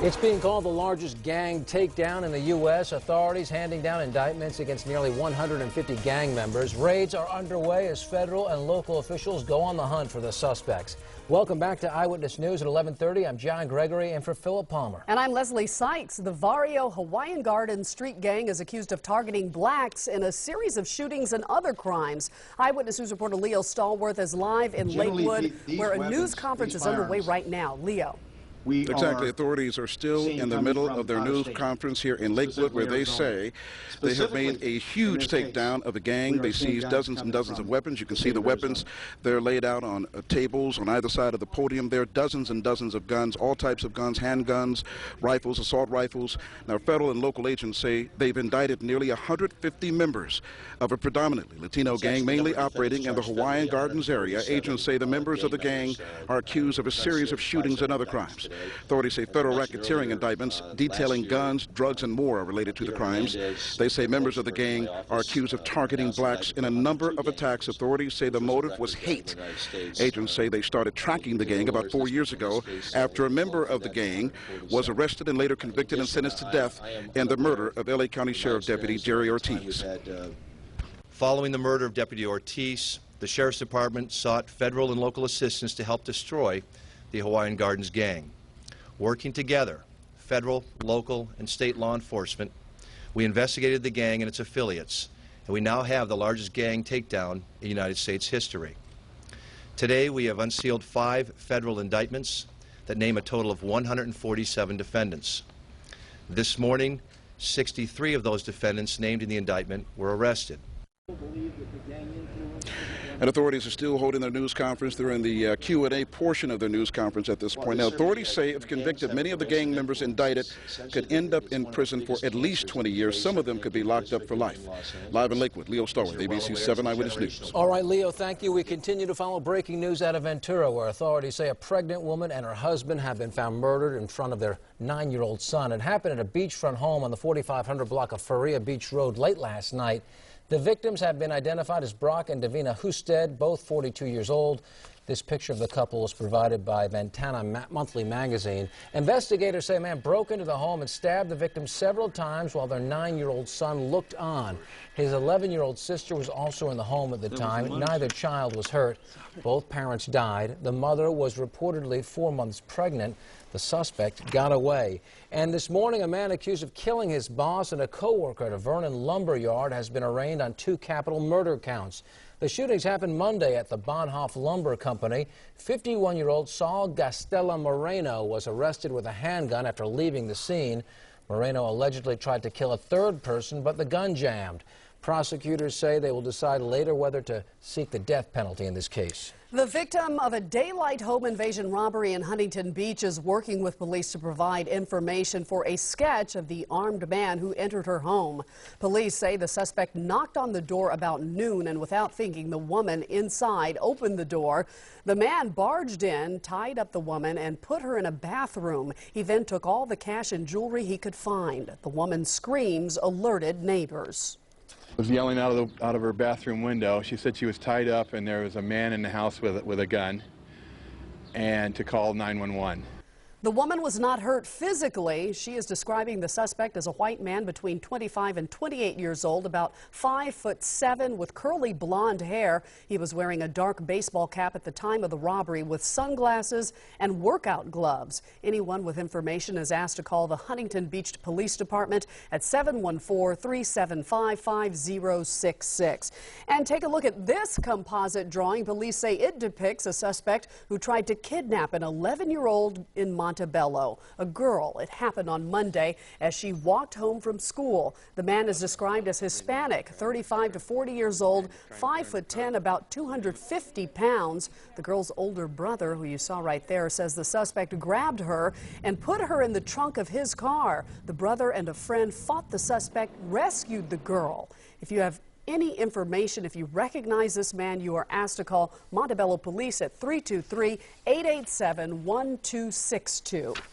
It's being called the largest gang takedown in the U.S. Authorities handing down indictments against nearly 150 gang members. Raids are underway as federal and local officials go on the hunt for the suspects. Welcome back to Eyewitness News at 11:30. I'm John Gregory in for Philip Palmer. And I'm Leslie Sykes. The Varrio Hawaiian Garden street gang is accused of targeting blacks in a series of shootings and other crimes. Eyewitness News reporter Leo Stallworth is live in Lakewood, where a news conference is underway right now. Leo. Exactly. Authorities are still in the middle of their news conference here in Lakewood, where they say they have made a huge takedown of the gang. They seized dozens and dozens of weapons. You can see the weapons. They're laid out on tables on either side of the podium. There are dozens and dozens of guns, all types of guns, handguns, rifles, assault rifles. Now, federal and local agents say they've indicted nearly 150 members of a predominantly Latino gang, mainly operating in the Hawaiian Gardens area. Agents say the members of the gang are accused of a series of shootings and other crimes. Authorities say federal racketeering indictments detailing guns, drugs, and more are related to the crimes. They say members of the gang are accused of targeting blacks in a number of attacks. Authorities say the motive was hate. Agents say they started tracking the gang about 4 years ago after a member of the gang was arrested and later convicted and sentenced to death in the murder of L.A. County Sheriff Deputy Jerry Ortiz. Following the murder of Deputy Ortiz, the Sheriff's Department sought federal and local assistance to help destroy the Hawaiian Gardens gang. Working together, federal, local, and state law enforcement, we investigated the gang and its affiliates, and we now have the largest gang takedown in United States history. Today, we have unsealed 5 federal indictments that name a total of 147 defendants. This morning, 63 of those defendants named in the indictment were arrested. And authorities are still holding their news conference. They're in the Q&A portion of their news conference at this point. Now, authorities say if convicted, many of the gang members indicted could end up in prison for at least 20 years. Some of them could be locked up for life. Live in Lakewood, Leo Stallworth, ABC 7 Eyewitness News. All right, Leo, thank you. We continue to follow breaking news out of Ventura, where authorities say a pregnant woman and her husband have been found murdered in front of their 9-year-old son. It happened at a beachfront home on the 4500 block of Faria Beach Road late last night. The victims have been identified as Brock and Davina Husted, both 42 years old. This picture of the couple was provided by Ventana Monthly magazine. Investigators say a man broke into the home and stabbed the victim several times while their 9-year-old son looked on. His 11-year-old sister was also in the home at the time. Neither child was hurt. Both parents died. The mother was reportedly 4 months pregnant. The suspect got away. And this morning, a man accused of killing his boss and a co-worker at a Vernon lumber yard has been arraigned on 2 capital murder counts. The shootings happened Monday at the Bonhoff Lumber Company. 51-year-old Saul Gastella Moreno was arrested with a handgun after leaving the scene. Moreno allegedly tried to kill a third person, but the gun jammed. Prosecutors say they will decide later whether to seek the death penalty in this case. The victim of a daylight home invasion robbery in Huntington Beach is working with police to provide information for a sketch of the armed man who entered her home. Police say the suspect knocked on the door about noon, and without thinking, the woman inside opened the door. The man barged in, tied up the woman, and put her in a bathroom. He then took all the cash and jewelry he could find. The woman's screams alerted neighbors. Was yelling out of her bathroom window. She said she was tied up and there was a man in the house with a gun, and to call 911. The woman was not hurt physically. She is describing the suspect as a white man between 25 and 28 years old, about 5'7" with curly blonde hair. He was wearing a dark baseball cap at the time of the robbery with sunglasses and workout gloves. Anyone with information is asked to call the Huntington Beach Police Department at 714-375-5066. And take a look at this composite drawing. Police say it depicts a suspect who tried to kidnap an 11-year-old in Montebello, a girl. It happened on Monday as she walked home from school. The man is described as Hispanic, 35 to 40 years old, 5'10", about 250 pounds. The girl's older brother, who you saw right there, says the suspect grabbed her and put her in the trunk of his car. The brother and a friend fought the suspect, rescued the girl. If you have any information, if you recognize this man, you are asked to call Montebello Police at 323-887-1262.